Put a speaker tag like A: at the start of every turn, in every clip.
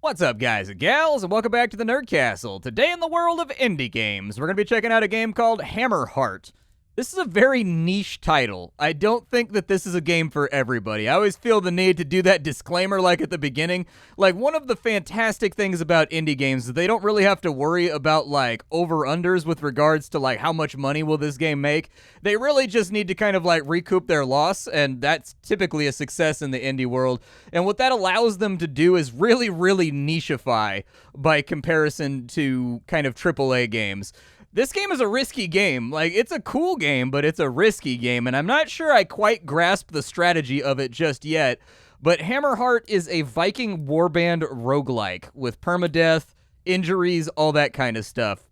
A: What's up, guys and gals, and welcome back to the Nerd Castle. Today in the world of indie games, we're going to be checking out a game called Hammerheart. This is a very niche title. I don't think that this is a game for everybody. I always feel the need to do that disclaimer like at the beginning. Like, one of the fantastic things about indie games is they don't really have to worry about, like, over-unders with regards to, like, how much money will this game make. They really just need to kind of, like, recoup their loss, and that's typically a success in the indie world. And what that allows them to do is really, really nicheify by comparison to kind of AAA games. This game is a risky game. Like, it's a cool game, but it's a risky game, and I'm not sure I quite grasp the strategy of it just yet. But Hammerheart is a Viking warband roguelike with permadeath, injuries, all that kind of stuff.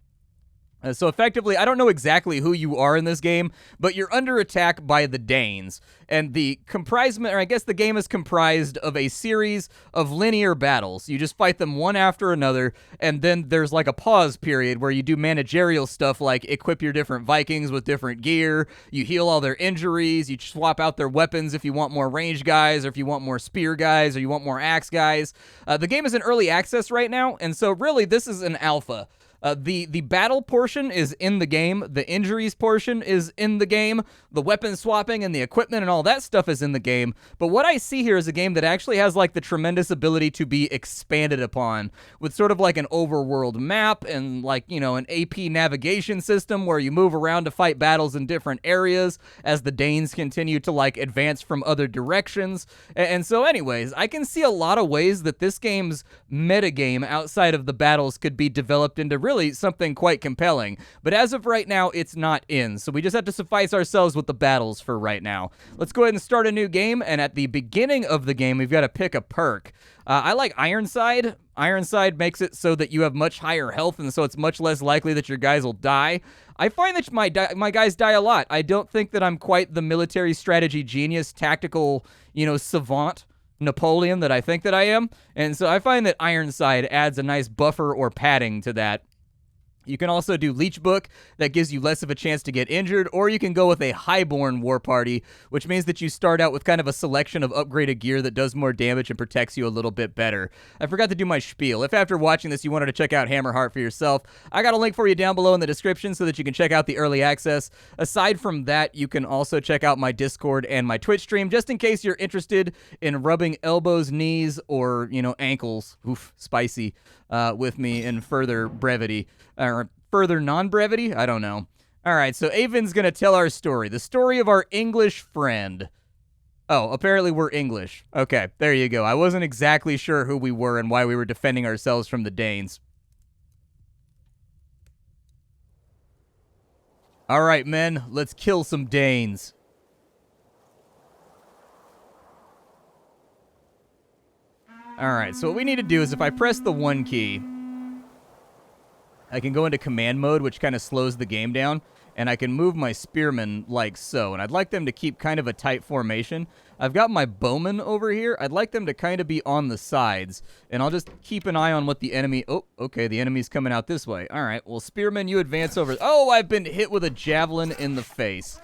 A: So effectively, I don't know exactly who you are in this game, but you're under attack by the Danes. And the game is comprised of a series of linear battles. You just fight them one after another, and then there's like a pause period where you do managerial stuff like equip your different Vikings with different gear, you heal all their injuries, you swap out their weapons if you want more range guys, or if you want more spear guys, or you want more axe guys. The game is in early access right now, and so really this is an alpha. The battle portion is in the game, the injuries portion is in the game, the weapon swapping and the equipment and all that stuff is in the game, but what I see here is a game that actually has like the tremendous ability to be expanded upon, with sort of like an overworld map and like, you know, an AP navigation system where you move around to fight battles in different areas as the Danes continue to like advance from other directions. And so anyways, I can see a lot of ways that this game's metagame outside of the battles could be developed into really something quite compelling, but as of right now, it's not in, so we just have to suffice ourselves with the battles for right now. Let's go ahead and start a new game, and at the beginning of the game, we've got to pick a perk. I like Ironside. Ironside makes it so that you have much higher health, and so it's much less likely that your guys will die. I find that my guys die a lot. I don't think that I'm quite the military strategy genius, tactical, savant Napoleon that I think that I am, and so I find that Ironside adds a nice buffer or padding to that. You can also do Leech Book, that gives you less of a chance to get injured, or you can go with a Highborn War Party, which means that you start out with kind of a selection of upgraded gear that does more damage and protects you a little bit better. I forgot to do my spiel. If after watching this you wanted to check out Hammerheart for yourself, I got a link for you down below in the description so that you can check out the early access. Aside from that, you can also check out my Discord and my Twitch stream, just in case you're interested in rubbing elbows, knees, or, ankles, spicy, with me in further brevity. Or further non-brevity? I don't know. All right, so Avon's going to tell our story. The story of our English friend. Oh, apparently we're English. Okay, there you go. I wasn't exactly sure who we were and why we were defending ourselves from the Danes. All right, men, let's kill some Danes. All right, so what we need to do is if I press the 1 key, I can go into command mode, which kind of slows the game down, and I can move my spearmen like so, and I'd like them to keep kind of a tight formation. I've got my bowmen over here. I'd like them to kind of be on the sides, and I'll just keep an eye on what the enemy... Oh, okay, the enemy's coming out this way. All right, well, spearmen, you advance over... Oh, I've been hit with a javelin in the face.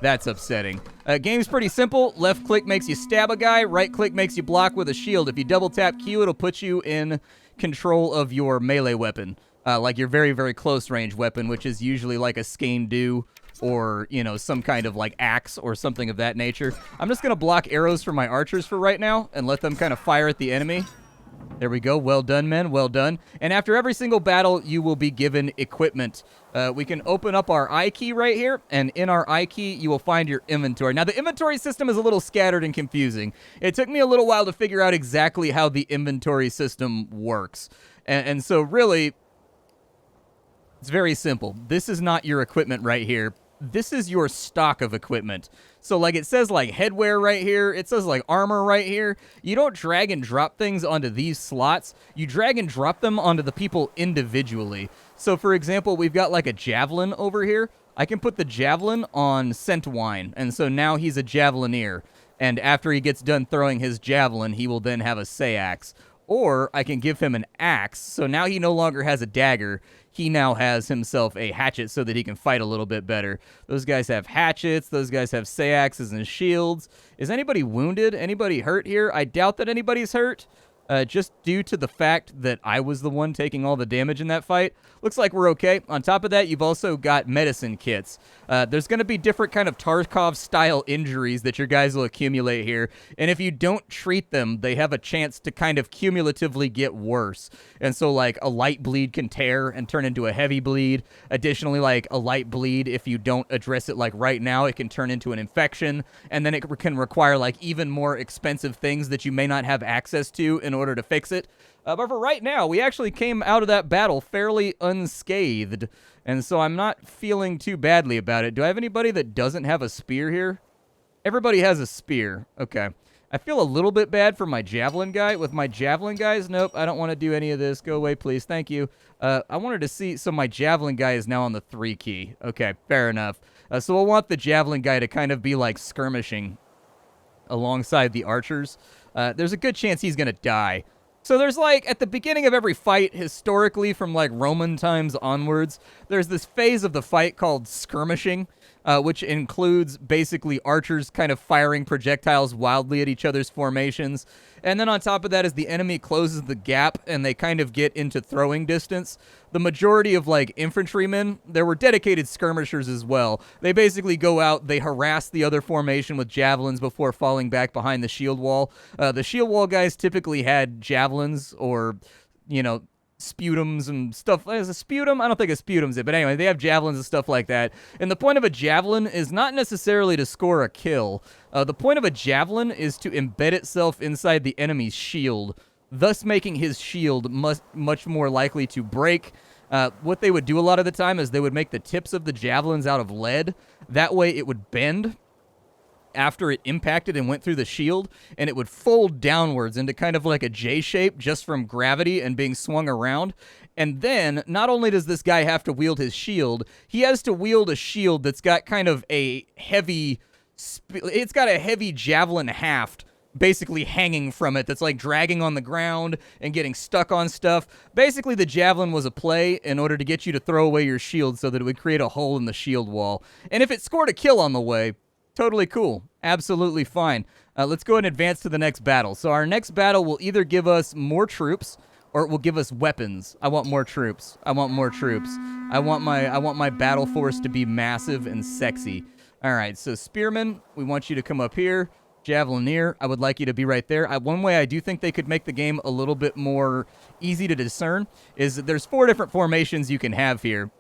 A: That's upsetting. Game's pretty simple. Left click makes you stab a guy. Right click makes you block with a shield. If you double tap Q, it'll put you in control of your melee weapon. Like your very, very close range weapon, which is usually like a Skane-Do or, some kind of like axe or something of that nature. I'm just going to block arrows from my archers for right now and let them kind of fire at the enemy. There we go. Well done, men. Well done. And after every single battle, you will be given equipment. We can open up our I key right here, and in our I key, you will find your inventory. Now, the inventory system is a little scattered and confusing. It took me a little while to figure out exactly how the inventory system works. And so really... It's very simple. This is not your equipment right here. This is your stock of equipment. So like it says like headwear right here. It says like armor right here. You don't drag and drop things onto these slots. You drag and drop them onto the people individually. So for example, we've got like a javelin over here. I can put the javelin on Scentwine. And so now he's a javelineer. And after he gets done throwing his javelin, he will then have a sayaxe. Or I can give him an axe, so now he no longer has a dagger. He now has himself a hatchet so that he can fight a little bit better. Those guys have hatchets. Those guys have sayaxes and shields. Is anybody wounded? Anybody hurt here? I doubt that anybody's hurt. just due to the fact that I was the one taking all the damage in that fight. Looks like we're okay. On top of that, you've also got medicine kits. There's going to be different kind of Tarkov-style injuries that your guys will accumulate here, and if you don't treat them, they have a chance to kind of cumulatively get worse. And so, like, a light bleed can tear and turn into a heavy bleed. Additionally, like, a light bleed, if you don't address it, like, right now, it can turn into an infection, and then it can require, like, even more expensive things that you may not have access to in order to fix it. But for right now, we actually came out of that battle fairly unscathed, and so I'm not feeling too badly about it. Do I have anybody that doesn't have a spear here? Everybody has a spear. Okay. I feel a little bit bad for my javelin guy. With my javelin guys, nope, I don't want to do any of this. Go away, please. Thank you. I wanted to see, so my javelin guy is now on the 3 key. Okay, fair enough. So we'll want the javelin guy to kind of be like skirmishing alongside the archers. There's a good chance he's going to die. So there's like, at the beginning of every fight, historically from like Roman times onwards, there's this phase of the fight called skirmishing, which includes basically archers kind of firing projectiles wildly at each other's formations. And then on top of that, as the enemy closes the gap and they kind of get into throwing distance, the majority of like infantrymen, there were dedicated skirmishers as well. They basically go out, they harass the other formation with javelins before falling back behind the shield wall. The shield wall guys typically had javelins or, you know, sputums and stuff. Is a sputum? I don't think a sputum's it, but anyway, they have javelins and stuff like that. And the point of a javelin is not necessarily to score a kill. The point of a javelin is to embed itself inside the enemy's shield, thus making his shield much more likely to break. What they would do a lot of the time is they would make the tips of the javelins out of lead. That way it would bend after it impacted and went through the shield, and it would fold downwards into kind of like a J shape just from gravity and being swung around. And then, not only does this guy have to wield his shield, he has to wield a shield that's got kind of a heavy, it's got a heavy javelin haft basically hanging from it that's like dragging on the ground and getting stuck on stuff. Basically, the javelin was a play in order to get you to throw away your shield so that it would create a hole in the shield wall. And if it scored a kill on the way, totally cool. Absolutely fine. Let's go ahead and advance to the next battle. So our next battle will either give us more troops or it will give us weapons. I want more troops. I want more troops. I want my battle force to be massive and sexy. All right, so Spearman, we want you to come up here. Javelineer, I would like you to be right there. One way I do think they could make the game a little bit more easy to discern is that there's 4 different formations you can have here.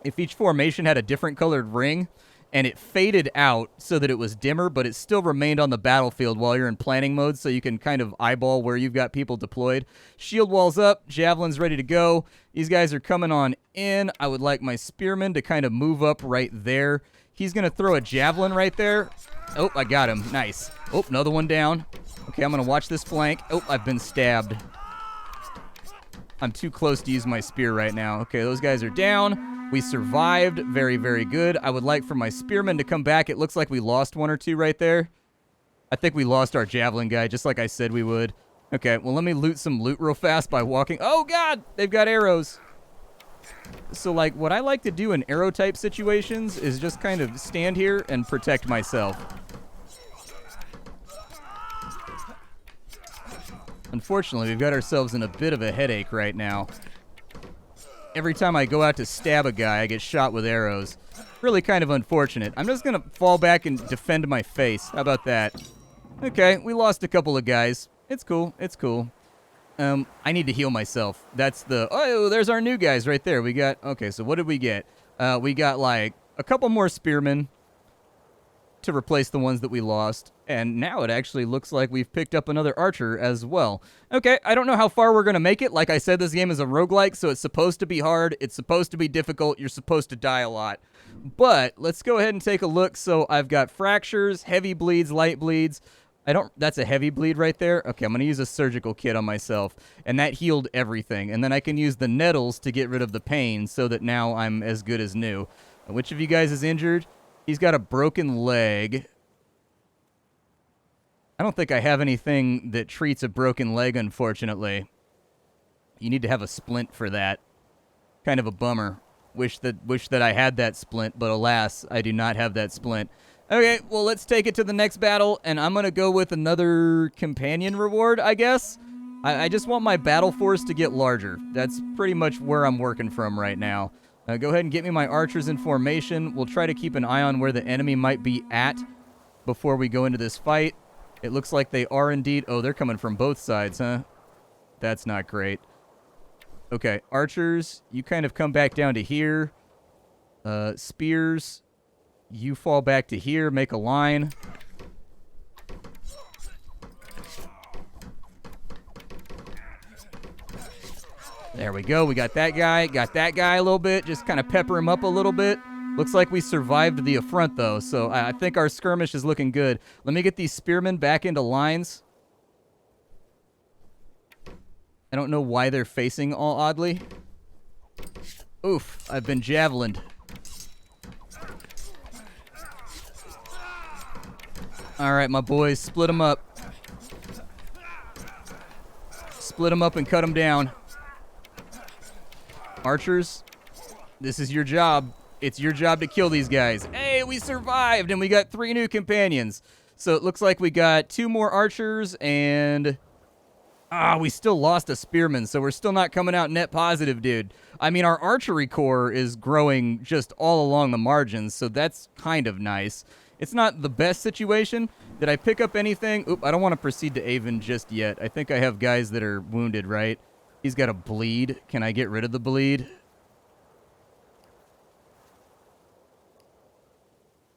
A: If each formation had a different colored ring, and it faded out so that it was dimmer, but it still remained on the battlefield while you're in planning mode, so you can kind of eyeball where you've got people deployed. Shield wall's up, javelin's ready to go. These guys are coming on in. I would like my spearman to kind of move up right there. He's going to throw a javelin right there. Oh, I got him. Nice. Oh, another one down. Okay, I'm going to watch this flank. Oh, I've been stabbed. I'm too close to use my spear right now. Okay, those guys are down. We survived. Very, very good. I would like for my spearman to come back. It looks like we lost 1 or 2 right there. I think we lost our javelin guy, just like I said we would. Okay, well, let me loot some loot real fast by walking. Oh, God! They've got arrows. So, like, what I like to do in arrow-type situations is just kind of stand here and protect myself. Unfortunately, we've got ourselves in a bit of a headache right now. Every time I go out to stab a guy, I get shot with arrows. Really kind of unfortunate. I'm just going to fall back and defend my face. How about that? Okay, we lost a couple of guys. It's cool. It's cool. I need to heal myself. That's the... Oh, there's our new guys right there. We got... Okay, so what did we get? We got, like, a couple more spearmen to replace the ones that we lost. And now it actually looks like we've picked up another archer as well. Okay, I don't know how far we're going to make it. Like I said, this game is a roguelike, so it's supposed to be hard. It's supposed to be difficult. You're supposed to die a lot. But let's go ahead and take a look. So I've got fractures, heavy bleeds, light bleeds. That's a heavy bleed right there. Okay, I'm going to use a surgical kit on myself. And that healed everything. And then I can use the nettles to get rid of the pain so that now I'm as good as new. Which of you guys is injured? He's got a broken leg. I don't think I have anything that treats a broken leg, unfortunately. You need to have a splint for that. Kind of a bummer. Wish that I had that splint, but alas, I do not have that splint. Okay, well, let's take it to the next battle, and I'm going to go with another companion reward, I guess. I just want my battle force to get larger. That's pretty much where I'm working from right now. Go ahead and get me my archers in formation. We'll try to keep an eye on where the enemy might be at before we go into this fight. It looks like they are indeed... Oh, they're coming from both sides, huh? That's not great. Okay, archers, you kind of come back down to here. Spears, you fall back to here, make a line. There we go. We got that guy. Got that guy a little bit. Just kind of pepper him up a little bit. Looks like we survived the affront, though, so I think our skirmish is looking good. Let me get these spearmen back into lines. I don't know why they're facing all oddly. Oof, I've been javelined. All right, my boys, split them up. Split them up and cut them down. Archers, this is your job. It's your job to kill these guys. Hey, we survived, and we got 3 new companions. So it looks like we got 2 more archers, and... we still lost a spearman, so we're still not coming out net positive, dude. I mean, our archery corps is growing just all along the margins, so that's kind of nice. It's not the best situation. Did I pick up anything? Oop, I don't want to proceed to Avon just yet. I think I have guys that are wounded, right? He's got a bleed. Can I get rid of the bleed?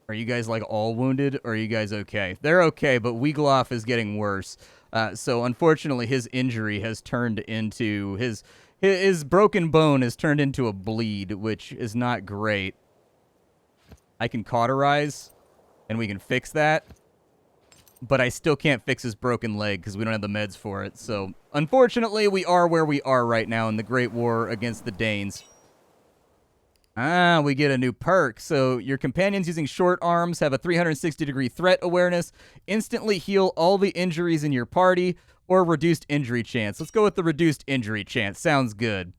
A: Are you guys, like, all wounded, or are you guys okay? They're okay, but Wiegloff is getting worse. So, unfortunately, his injury has turned into... His broken bone has turned into a bleed, which is not great. I can cauterize, and we can fix that. But I still can't fix his broken leg, because we don't have the meds for it. So, unfortunately, we are where we are right now in the Great War against the Danes. We get a new perk. So your companions using short arms have a 360-degree threat awareness, instantly heal all the injuries in your party, or reduced injury chance. Let's go with the reduced injury chance. Sounds good.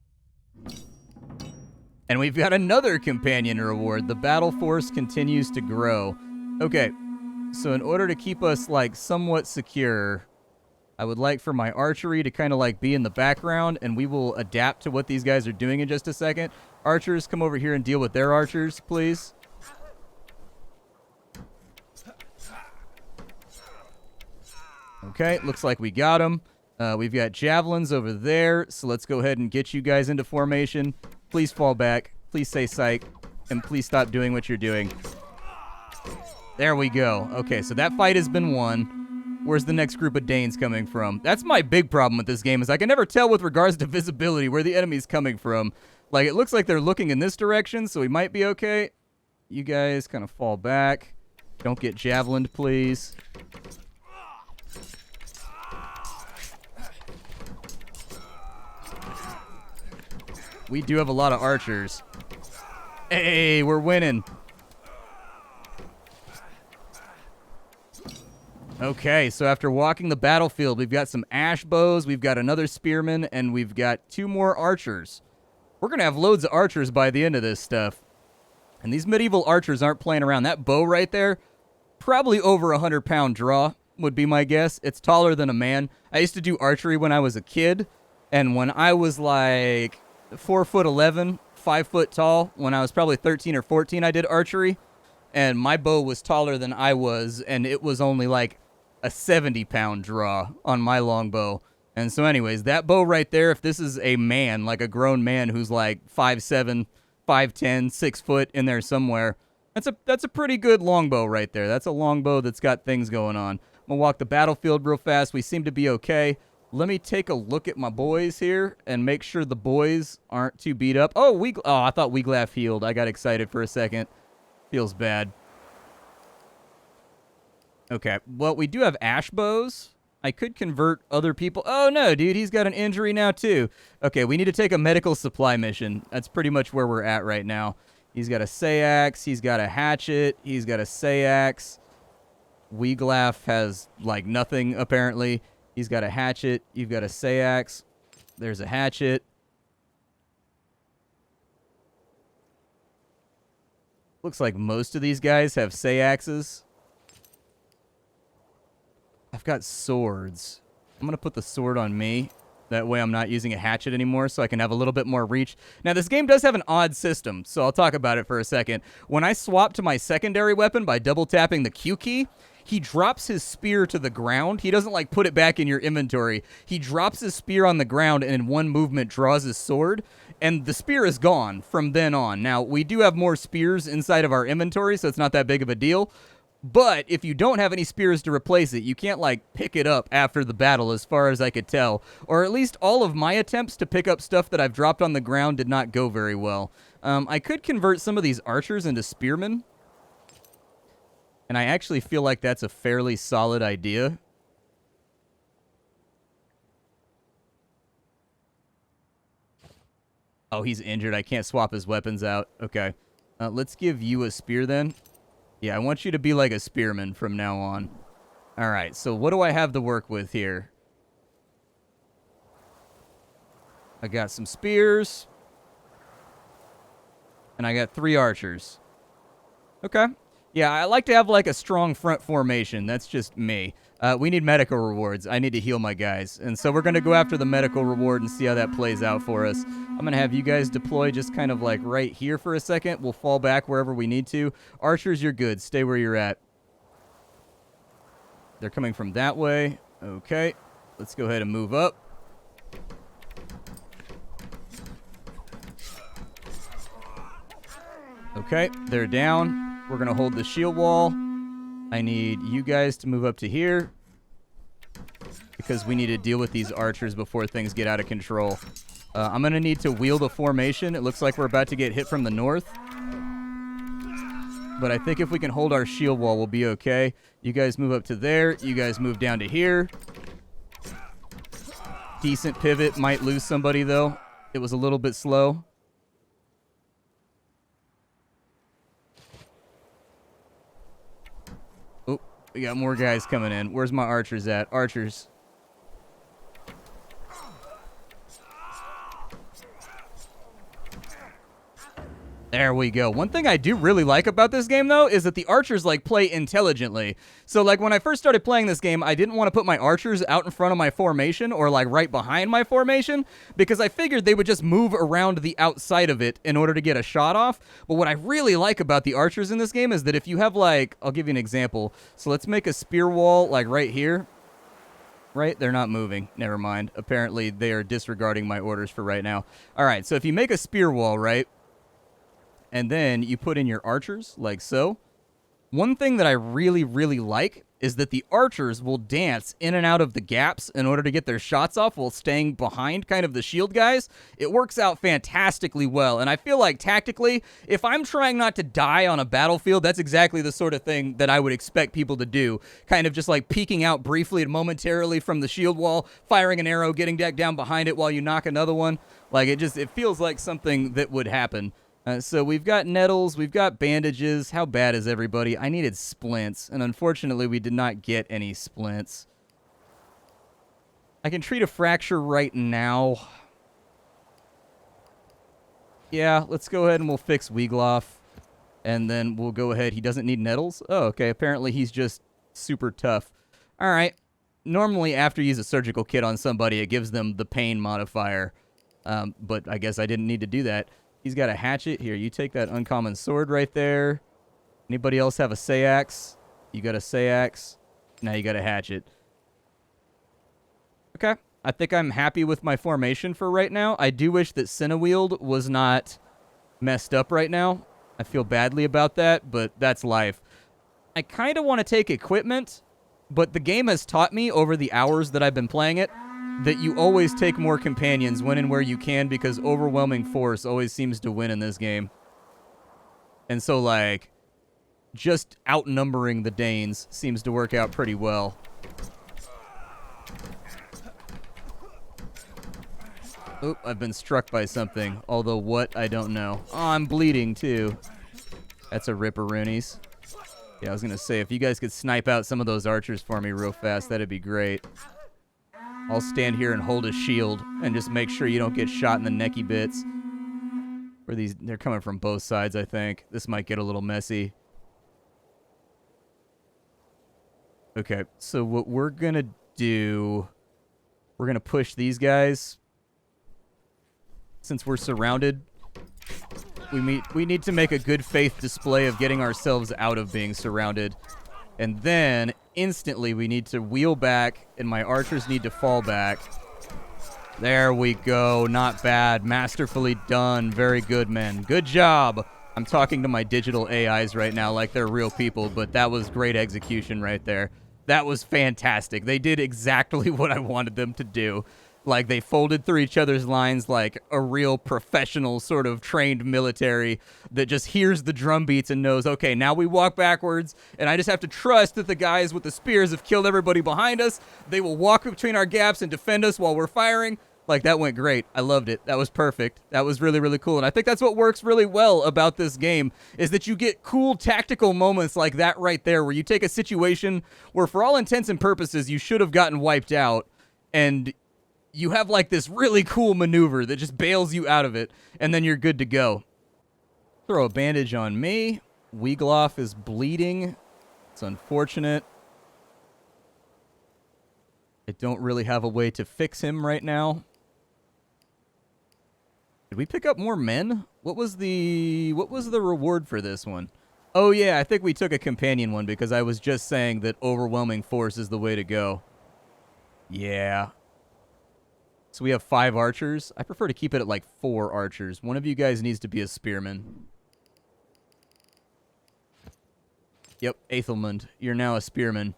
A: And we've got another companion reward. The battle force continues to grow. Okay, so in order to keep us, like, somewhat secure, I would like for my archery to kind of, like, be in the background, and we will adapt to what these guys are doing in just a second. Archers, come over here and deal with their archers, please. Okay, looks like we got them. We've got javelins over there, so let's go ahead and get you guys into formation. Please fall back. Please say psych. And please stop doing what you're doing. There we go. Okay, so that fight has been won. Where's the next group of Danes coming from? That's my big problem with this game, is I can never tell with regards to visibility where the enemy's coming from. Like, it looks like they're looking in this direction, so we might be okay. You guys kind of fall back. Don't get javelined, please. We do have a lot of archers. Hey, we're winning. Okay, so after walking the battlefield, we've got some ash bows, we've got another spearman, and we've got 2 more archers. We're going to have loads of archers by the end of this stuff. And these medieval archers aren't playing around. That bow right there, probably over a 100-pound draw, would be my guess. It's taller than a man. I used to do archery when I was a kid, and when I was like 4'11", 5 foot tall, when I was probably 13 or 14, I did archery, and my bow was taller than I was, and it was only like a 70-pound draw on my longbow. And so anyways, that bow right there, if this is a man, like a grown man who's like 5'7", 5'10", 6 foot in there somewhere, that's a pretty good longbow right there. That's a longbow that's got things going on. I'm going to walk the battlefield real fast. We seem to be okay. Let me take a look at my boys here and make sure the boys aren't too beat up. Oh, I thought Wiegloff healed. I got excited for a second. Feels bad. Okay, well, we do have ash bows. I could convert other people. Oh, no, dude, he's got an injury now, too. Okay, we need to take a medical supply mission. That's pretty much where we're at right now. He's got a sayax. He's got a hatchet. He's got a sayax. Wiegloff has, like, nothing, apparently. He's got a hatchet. You've got a sayax. There's a hatchet. Looks like most of these guys have sayaxes. I've got swords. I'm going to put the sword on me. That way I'm not using a hatchet anymore, so I can have a little bit more reach. Now, this game does have an odd system, so I'll talk about it for a second. When I swap to my secondary weapon by double-tapping the Q key, he drops his spear to the ground. He doesn't, like, put it back in your inventory. He drops his spear on the ground and in one movement draws his sword, and the spear is gone from then on. Now, we do have more spears inside of our inventory, so it's not that big of a deal. But if you don't have any spears to replace it, you can't, like, pick it up after the battle, as far as I could tell. Or at least all of my attempts to pick up stuff that I've dropped on the ground did not go very well. I could convert some of these archers into spearmen. And I actually feel like that's a fairly solid idea. Oh, he's injured. I can't swap his weapons out. Okay. Let's give you a spear then. Yeah, I want you to be like a spearman from now on. All right, so what do I have to work with here? I got some spears. And I got 3 archers. Okay. Yeah, I like to have like a strong front formation. That's just me. We need medical rewards. I need to heal my guys. And so we're going to go after the medical reward and see how that plays out for us. I'm going to have you guys deploy just kind of like right here for a second. We'll fall back wherever we need to. Archers, you're good. Stay where you're at. They're coming from that way. Okay. Let's go ahead and move up. Okay, they're down. We're going to hold the shield wall. I need you guys to move up to here because we need to deal with these archers before things get out of control. I'm going to need to wield a formation. It looks like we're about to get hit from the north. But I think if we can hold our shield wall, we'll be okay. You guys move up to there. You guys move down to here. Decent pivot. Might lose somebody, though. It was a little bit slow. We got more guys coming in. Where's my archers at? Archers. There we go. One thing I do really like about this game, though, is that the archers, like, play intelligently. So, like, when I first started playing this game, I didn't want to put my archers out in front of my formation or, like, right behind my formation because I figured they would just move around the outside of it in order to get a shot off. But what I really like about the archers in this game is that if you have, like, I'll give you an example. So let's make a spear wall, like, right here. Right? They're not moving. Never mind. Apparently, they are disregarding my orders for right now. All right, so if you make a spear wall, right? And then you put in your archers, like so. One thing that I really, really like is that the archers will dance in and out of the gaps in order to get their shots off while staying behind kind of the shield guys. It works out fantastically well, and I feel like tactically, if I'm trying not to die on a battlefield, that's exactly the sort of thing that I would expect people to do. Kind of just like peeking out briefly and momentarily from the shield wall, firing an arrow, getting back down behind it while you knock another one. Like, it feels like something that would happen. So we've got nettles, we've got bandages. How bad is everybody? I needed splints, and unfortunately we did not get any splints. I can treat a fracture right now. Yeah, let's go ahead and we'll fix Wiegloff. And then we'll go ahead. He doesn't need nettles? Oh, okay. Apparently he's just super tough. All right. Normally after you use a surgical kit on somebody, it gives them the pain modifier. But I guess I didn't need to do that. He's got a hatchet. Here, you take that uncommon sword right there. Anybody else have a sayax? You got a sayax. Now you got a hatchet. Okay. I think I'm happy with my formation for right now. I do wish that Cinewield was not messed up right now. I feel badly about that, but that's life. I kind of want to take equipment, but the game has taught me over the hours that I've been playing it that you always take more companions when and where you can because overwhelming force always seems to win in this game. And so, like, just outnumbering the Danes seems to work out pretty well. Oop, I've been struck by something. Although what, I don't know. Oh, I'm bleeding, too. That's a ripperoonies. Yeah, I was going to say, if you guys could snipe out some of those archers for me real fast, that'd be great. I'll stand here and hold a shield and just make sure you don't get shot in the necky bits. They're coming from both sides, I think. This might get a little messy. Okay, so what we're going to do We're going to push these guys. Since we're surrounded, we need to make a good faith display of getting ourselves out of being surrounded. And then, instantly, we need to wheel back, and my archers need to fall back. There we go. Not bad. Masterfully done. Very good, men. Good job. I'm talking to my digital AIs right now like they're real people, but that was great execution right there. That was fantastic. They did exactly what I wanted them to do. Like, they folded through each other's lines like a real professional sort of trained military that just hears the drum beats and knows, okay, now we walk backwards, and I just have to trust that the guys with the spears have killed everybody behind us. They will walk between our gaps and defend us while we're firing. Like, that went great. I loved it. That was perfect. That was really, really cool. And I think that's what works really well about this game, is that you get cool tactical moments like that right there, where you take a situation where, for all intents and purposes, you should have gotten wiped out, and you have, like, this really cool maneuver that just bails you out of it, and then you're good to go. Throw a bandage on me. Wiegloff is bleeding. It's unfortunate. I don't really have a way to fix him right now. Did we pick up more men? What was the reward for this one? Oh, yeah, I think we took a companion one because I was just saying that overwhelming force is the way to go. Yeah. So we have 5 archers. I prefer to keep it at like 4 archers. One of you guys needs to be a spearman. Yep, Aethelmund, you're now a spearman.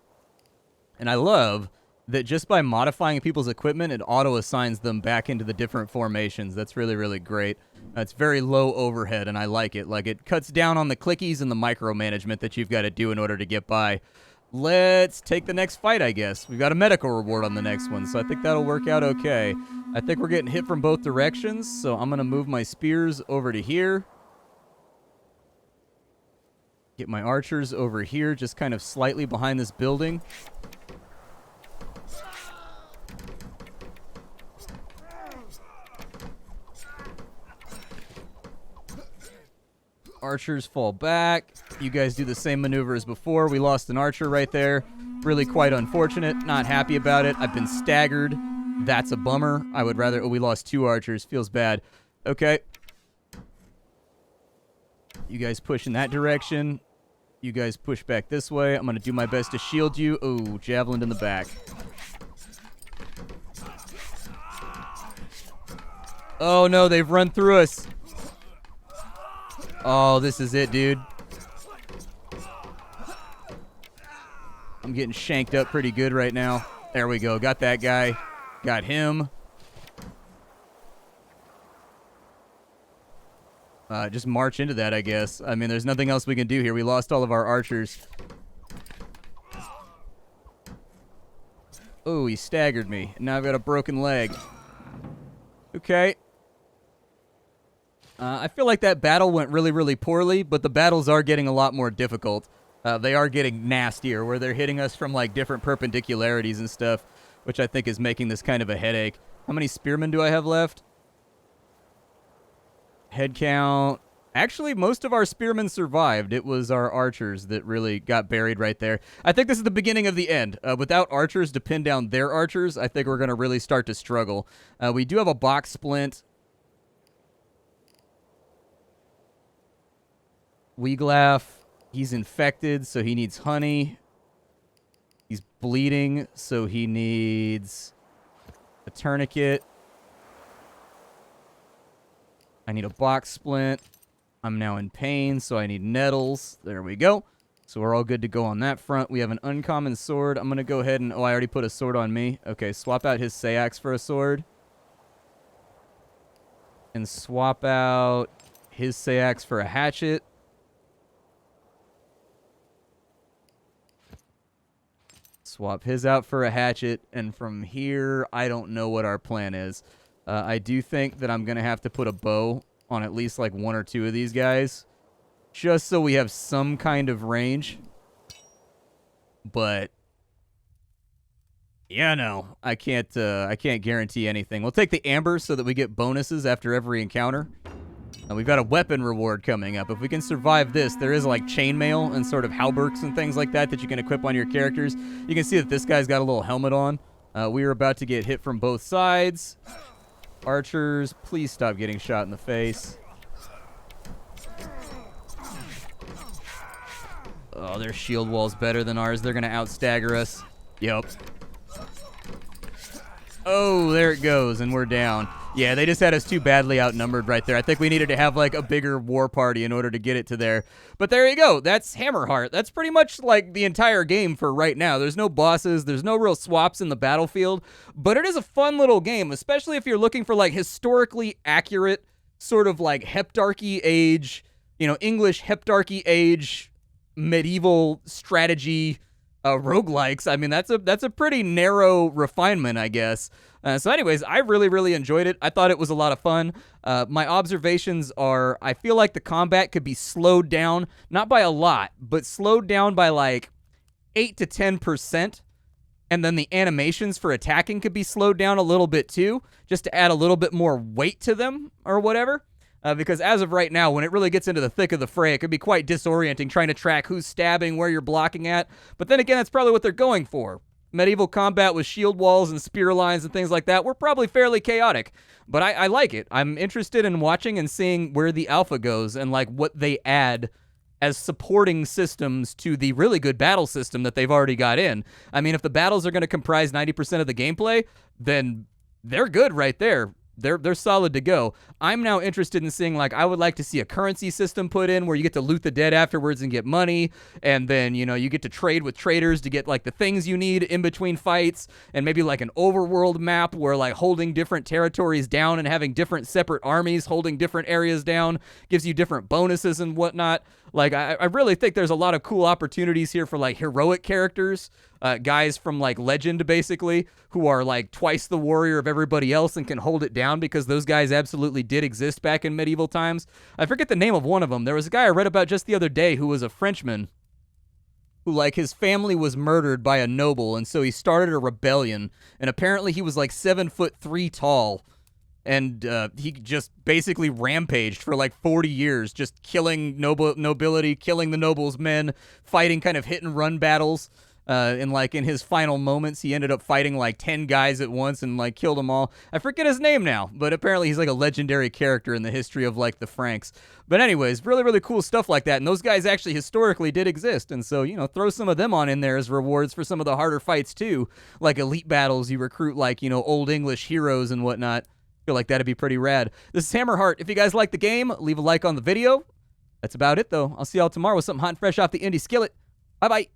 A: And I love that just by modifying people's equipment, it auto-assigns them back into the different formations. That's really, really great. It's very low overhead, and I like it. Like, it cuts down on the clickies and the micromanagement that you've got to do in order to get by. Let's take the next fight, I guess. We've got a medical reward on the next one, so I think that'll work out okay. I think we're getting hit from both directions, so I'm going to move my spears over to here. Get my archers over here, just kind of slightly behind this building. Archers fall back. You guys do the same maneuver as before. We lost an archer right there. Really quite unfortunate. Not happy about it. I've been staggered. That's a bummer. I would rather... Oh, we lost 2 archers. Feels bad. Okay. You guys push in that direction. You guys push back this way. I'm going to do my best to shield you. Oh, javelin in the back. Oh, no. They've run through us. Oh, this is it, dude. I'm getting shanked up pretty good right now. There we go. Got that guy. Got him. Just march into that, I guess. I mean, there's nothing else we can do here. We lost all of our archers. Oh, he staggered me. Now I've got a broken leg. Okay. I feel like that battle went really, really poorly, but the battles are getting a lot more difficult. They are getting nastier, where they're hitting us from, like, different perpendicularities and stuff, which I think is making this kind of a headache. How many spearmen do I have left? Head count. Actually, most of our spearmen survived. It was our archers that really got buried right there. I think this is the beginning of the end. Without archers to pin down their archers, I think we're going to really start to struggle. We do have a box splint. Wiegloff, he's infected, so he needs honey. He's bleeding, so he needs a tourniquet. I need a box splint. I'm now in pain, so I need nettles. There we go. So we're all good to go on that front. We have an uncommon sword. I'm going to go ahead and... Oh, I already put a sword on me. Okay, swap out his Sayax for a sword. And swap out his Sayax for a hatchet. Swap his out for a hatchet, and from here, I don't know what our plan is. I do think that I'm going to have to put a bow on at least like 1 or 2 of these guys, just so we have some kind of range. But, yeah, no, I can't guarantee anything. We'll take the amber so that we get bonuses after every encounter. We've got a weapon reward coming up. If we can survive this, there is like chainmail and sort of hauberks and things like that that you can equip on your characters. You can see that this guy's got a little helmet on. We are about to get hit from both sides. Archers, please stop getting shot in the face. Oh, their shield wall's better than ours. They're going to outstagger us. Yep. Oh, there it goes, and we're down. Yeah, they just had us too badly outnumbered right there. I think we needed to have, like, a bigger war party in order to get it to there. But there you go. That's Hammerheart. That's pretty much, like, the entire game for right now. There's no bosses. There's no real swaps in the battlefield. But it is a fun little game, especially if you're looking for, like, historically accurate sort of, like, Heptarchy age, you know, English Heptarchy age medieval strategy roguelikes. I mean, that's a pretty narrow refinement, I guess. So anyways, I really, really enjoyed it. I thought it was a lot of fun. My observations are, I feel like the combat could be slowed down, not by a lot, but slowed down by like 8 to 10%. And then the animations for attacking could be slowed down a little bit too, just to add a little bit more weight to them or whatever. Because as of right now, when it really gets into the thick of the fray, it can be quite disorienting trying to track who's stabbing, where you're blocking at. But then again, that's probably what they're going for. Medieval combat with shield walls and spear lines and things like that were probably fairly chaotic. But I like it. I'm interested in watching and seeing where the alpha goes and like what they add as supporting systems to the really good battle system that they've already got in. I mean, if the battles are going to comprise 90% of the gameplay, then they're good right there. They're solid to go. I'm now interested in seeing, like, I would like to see a currency system put in where you get to loot the dead afterwards and get money, and then, you know, you get to trade with traders to get, like, the things you need in between fights, and maybe, like, an overworld map where, like, holding different territories down and having different separate armies holding different areas down gives you different bonuses and whatnot. Like, I really think there's a lot of cool opportunities here for, like, heroic characters, guys from, like, Legend, basically, who are, like, twice the warrior of everybody else and can hold it down because those guys absolutely did exist back in medieval times. I forget the name of one of them. There was a guy I read about just the other day who was a Frenchman who, like, his family was murdered by a noble, and so he started a rebellion, and apparently he was, like, 7'3" tall. And he just basically rampaged for like 40 years, just killing nobility, killing the nobles' men, fighting kind of hit-and-run battles. And like in his final moments, he ended up fighting like 10 guys at once and like killed them all. I forget his name now, but apparently he's like a legendary character in the history of like the Franks. But anyways, really, really cool stuff like that. And those guys actually historically did exist. And so, you know, throw some of them on in there as rewards for some of the harder fights too. Like elite battles, you recruit like, you know, old English heroes and whatnot. Feel like that'd be pretty rad. This is Hammerheart. If you guys like the game, leave a like on the video. That's about it, though. I'll see y'all tomorrow with something hot and fresh off the indie skillet. Bye-bye.